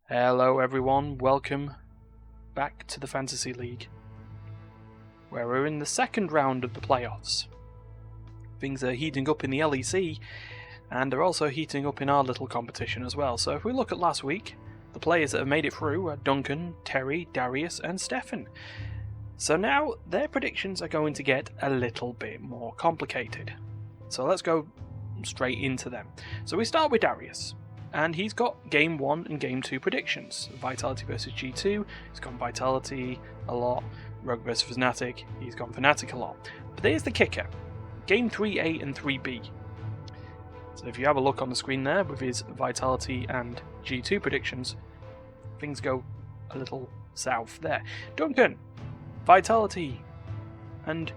Hello everyone, welcome back to the Fantasy League, where we're in the second round of the playoffs. Things are heating up in the LEC, and they're also heating up in our little competition as well. So if we look at last week, the players that have made it through are Duncan, Terry, Darius and Stefan. So now their predictions are going to get a little bit more complicated. So let's go straight into them. So we start with Darius. And he's got Game 1 and Game 2 predictions. Vitality versus G2, he's gone Vitality a lot. Rogue versus Fnatic, he's gone Fnatic a lot. But there's the kicker. Game 3A and 3B. So if you have a look on the screen there with his Vitality and G2 predictions, things go a little south there. Duncan, Vitality and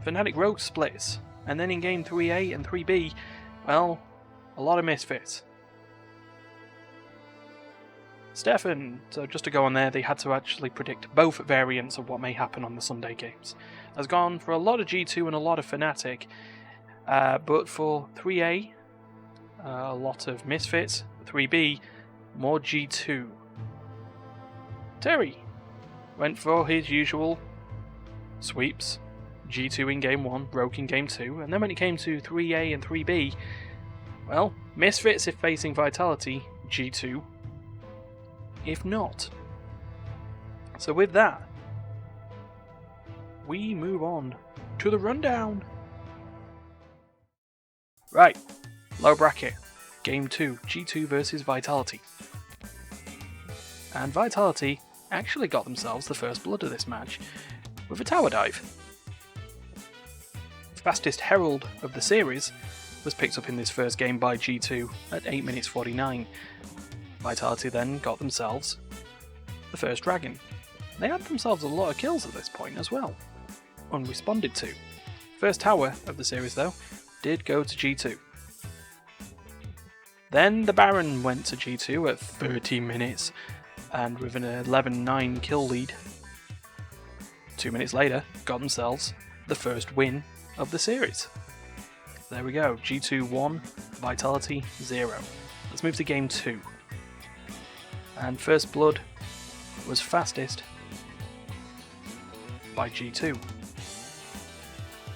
Fnatic Rogue splits. And then in Game 3A and 3B, well, a lot of Misfits. Stefan, so just to go on there, they had to actually predict both variants of what may happen on the Sunday games. Has gone for a lot of G2 and a lot of Fnatic, but for 3A, a lot of Misfits, 3B, more G2. Terry went for his usual sweeps, G2 in Game 1, Rogue in Game 2, and then when it came to 3A and 3B, well, Misfits if facing Vitality, G2, if not. So with that, we move on to the rundown. Right, low bracket, Game 2, G2 versus Vitality. And Vitality actually got themselves the first blood of this match with a tower dive. Fastest Herald of the series was picked up in this first game by G2 at 8 minutes 49. Vitality then got themselves the first dragon. They had themselves a lot of kills at this point as well, unresponded to. First tower of the series though did go to G2. Then the Baron went to G2 at 30 minutes and with an 11-9 kill lead. 2 minutes later got themselves the first win of the series. There we go, G2 1, Vitality 0. Let's move to Game 2. And first blood was fastest by G2.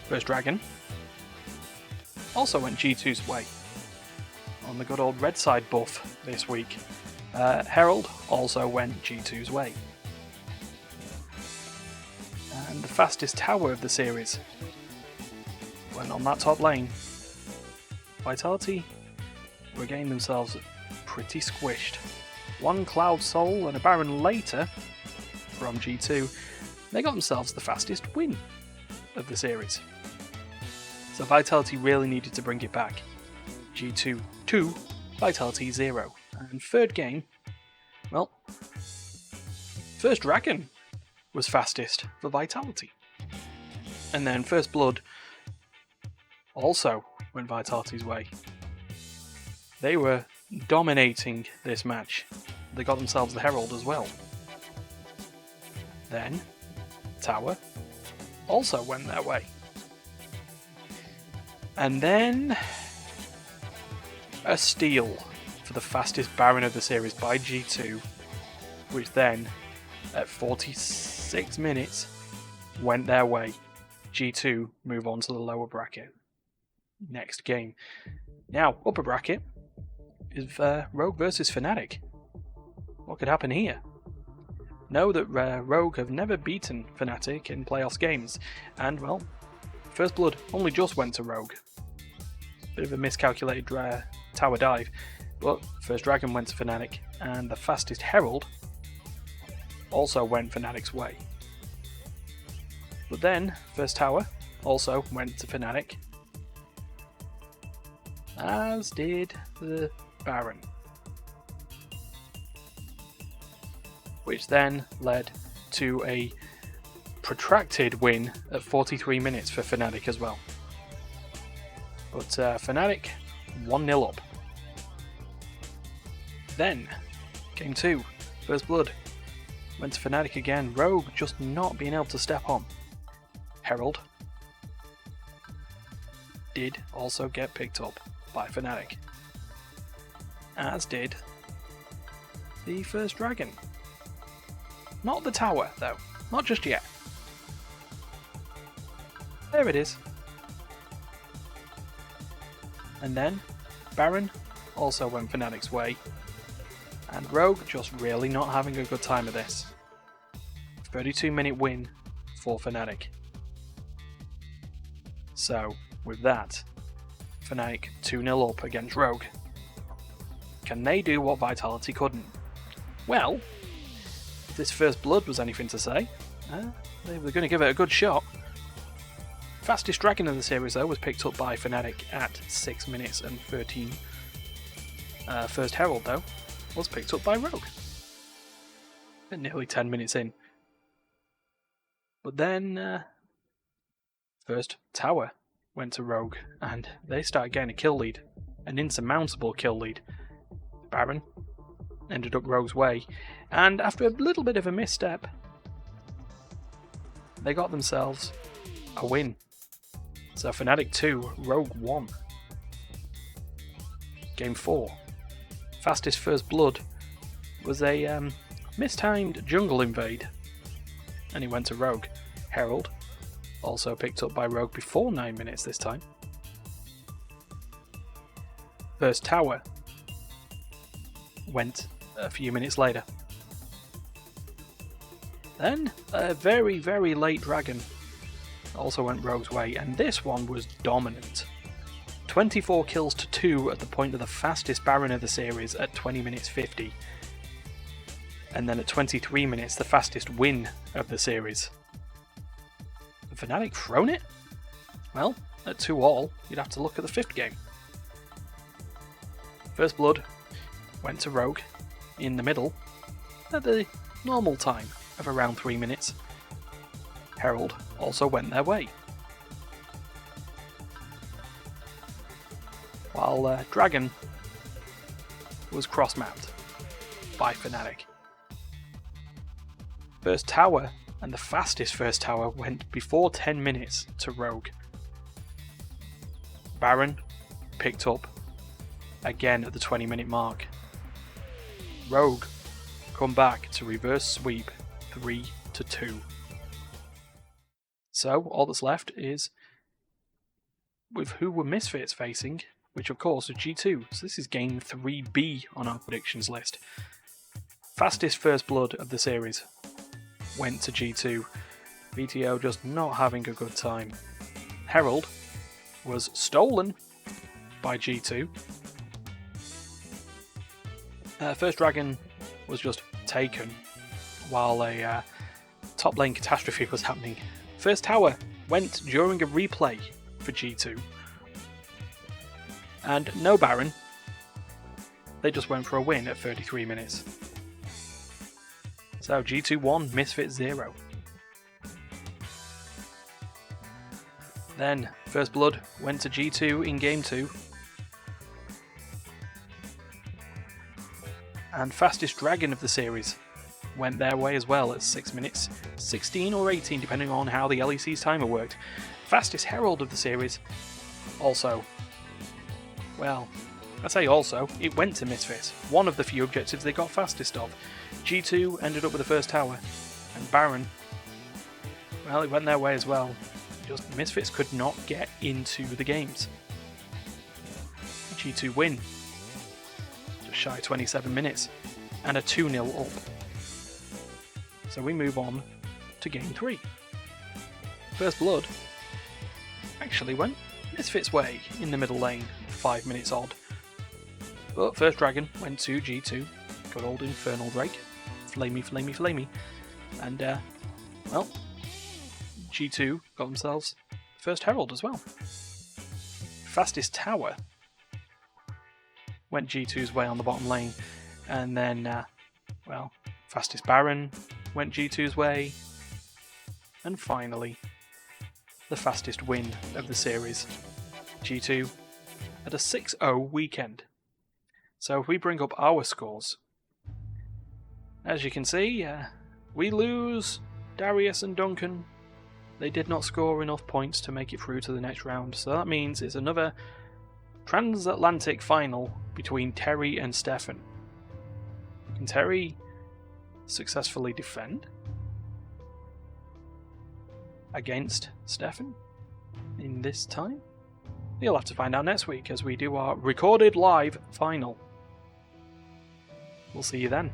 First dragon also went G2's way. On the good old red side buff this week. Herald also went G2's way. And the fastest tower of the series went on that top lane. Vitality were getting themselves pretty squished. One Cloud Soul and a Baron later from G2, they got themselves the fastest win of the series. So Vitality really needed to bring it back. G2 2, Vitality 0. And third game, well, first dragon was fastest for Vitality. And then first blood also went Vitality's way. They were dominating this match. They got themselves the Herald as well. Then, Tower also went their way. And then, a steal for the fastest Baron of the series by G2, which then, at 46 minutes, went their way. G2 move on to the lower bracket. Next game. Now, upper bracket is Rogue versus Fnatic. What could happen here? Know that Rogue have never beaten Fnatic in playoffs games, and well, first blood only just went to Rogue. Bit of a miscalculated tower dive, but first dragon went to Fnatic, and the fastest Herald also went Fnatic's way. But then, first tower also went to Fnatic, as did the Baron, which then led to a protracted win at 43 minutes for Fnatic as well. But Fnatic 1-0 up. Then, Game 2, First Blood, went to Fnatic again. Rogue just not being able to step on. Herald did also get picked up by Fnatic, as did the first dragon. Not the tower, though. Not just yet. There it is. And then, Baron also went Fnatic's way. And Rogue just really not having a good time of this. 32-minute win for Fnatic. So, with that, Fnatic 2-0 up against Rogue. Can they do what Vitality couldn't? Well, if this first blood was anything to say, they were going to give it a good shot. Fastest dragon of the series, though, was picked up by Fnatic at 6 minutes and 13. First Herald, though, was picked up by Rogue at nearly 10 minutes in. But then, first tower went to Rogue, and they started getting a kill lead, an insurmountable kill lead. Baron ended up Rogue's way, and after a little bit of a misstep, they got themselves a win. So Fnatic 2, Rogue 1. Game 4. Fastest first blood was a mistimed jungle invade, and he went to Rogue. Herald, also picked up by Rogue before 9 minutes this time. First tower went a few minutes later. Then a very, very late dragon also went Rogue's way, and this one was dominant. 24 kills to 2 at the point of the fastest Baron of the series at 20 minutes 50. And then at 23 minutes, the fastest win of the series. The Fnatic thrown it? Well, at 2-all, you'd have to look at the 5th game. First blood went to Rogue in the middle at the normal time of around 3 minutes. Herald also went their way. While Dragon was cross-mapped by Fnatic. First tower, and the fastest first tower, went before 10 minutes to Rogue. Baron picked up again at the 20-minute mark. Rogue come back to reverse sweep 3-2. So all that's left is with who were Misfits facing, which of course was G2. So this is game 3B on our predictions list. Fastest first blood of the series went to G2. VTO just not having a good time. Herald was stolen by G2. First dragon was just taken while a top lane catastrophe was happening. First tower went during a replay for G2. And no Baron. They just went for a win at 33 minutes. So G2 1, Misfits 0. Then first blood went to G2 in game 2. And fastest dragon of the series went their way as well at 6 minutes 16 or 18 depending on how the LEC's timer worked. Fastest herald of the series also, well, I say also, it went to Misfits, one of the few objectives they got fastest of. G2 ended up with the first tower, and Baron, well, it went their way as well. Just Misfits could not get into the games. G2 win, just shy of 27 minutes, and a 2-0 up. So we move on to game 3. First blood actually went Misfits' way in the middle lane, 5 minutes odd. But first dragon went to G2, good old Infernal Drake, flamey, flamey, flamey, and well, G2 got themselves first herald as well. Fastest tower went G2's way on the bottom lane, and then, well, fastest Baron went G2's way, and finally, the fastest win of the series. G2 had a 6-0 weekend. So if we bring up our scores, as you can see, we lose Darius and Duncan. They did not score enough points to make it through to the next round, so that means it's another transatlantic final between Terry and Stefan. Can Terry successfully defend against Stefan in this time? You'll have to find out next week as we do our recorded live final. We'll see you then.